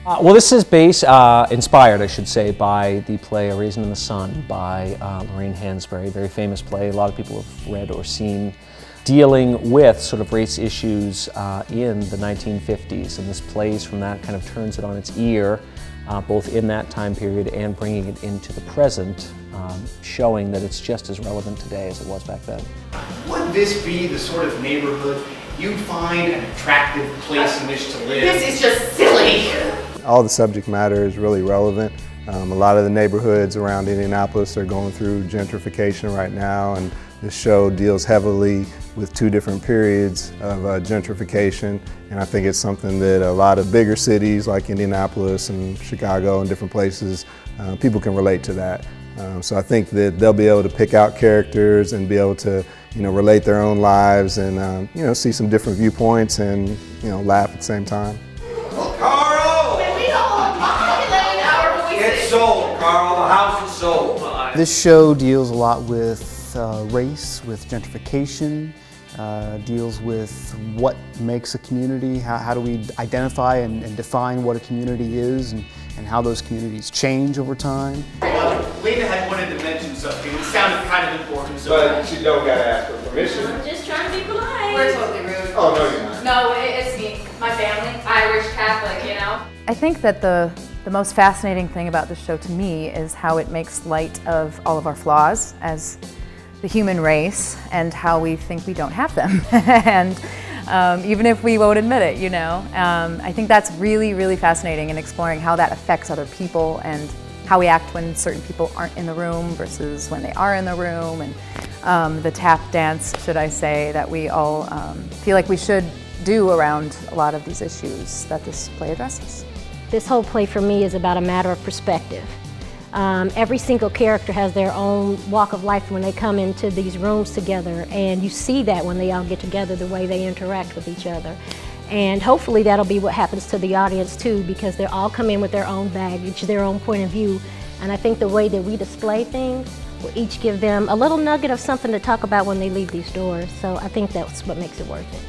Well, this is inspired, I should say, by the play A Raisin in the Sun by Lorraine Hansberry, a very famous play a lot of people have read or seen, dealing with sort of race issues in the 1950s. And this plays from that, kind of turns it on its ear, both in that time period and bringing it into the present, showing that it's just as relevant today as it was back then. Would this be the sort of neighborhood you'd find an attractive place in which to live? This is just silly. All the subject matter is really relevant. A lot of the neighborhoods around Indianapolis are going through gentrification right now, and this show deals heavily with two different periods of gentrification, and I think it's something that a lot of bigger cities like Indianapolis and Chicago and different places, people can relate to that. So I think that they'll be able to pick out characters and be able to, relate their own lives and, see some different viewpoints and, laugh at the same time. Carl! We all modulate our voices. It's sold, Carl. The house is sold. This show deals a lot with race, with gentrification, deals with what makes a community, how do we identify and define what a community is, and how those communities change over time. Lena had wanted to mention something. It sounded kind of important. So But you don't gotta ask for permission. I'm just trying to be polite. We're totally rude. Oh, no, you're not. No, it's me. My family, Irish Catholic, I think that the most fascinating thing about this show to me is how it makes light of all of our flaws as the human race and how we think we don't have them. And even if we won't admit it, I think that's really, really fascinating in exploring how that affects other people and how we act when certain people aren't in the room versus when they are in the room, and the tap dance, should I say, that we all feel like we should do around a lot of these issues that this play addresses. This whole play for me is about a matter of perspective. Every single character has their own walk of life when they come into these rooms together, and you see that when they all get together, the way they interact with each other. And hopefully that'll be what happens to the audience too, because they all come in with their own baggage, their own point of view. And I think the way that we display things will each give them a little nugget of something to talk about when they leave these doors. So I think that's what makes it worth it.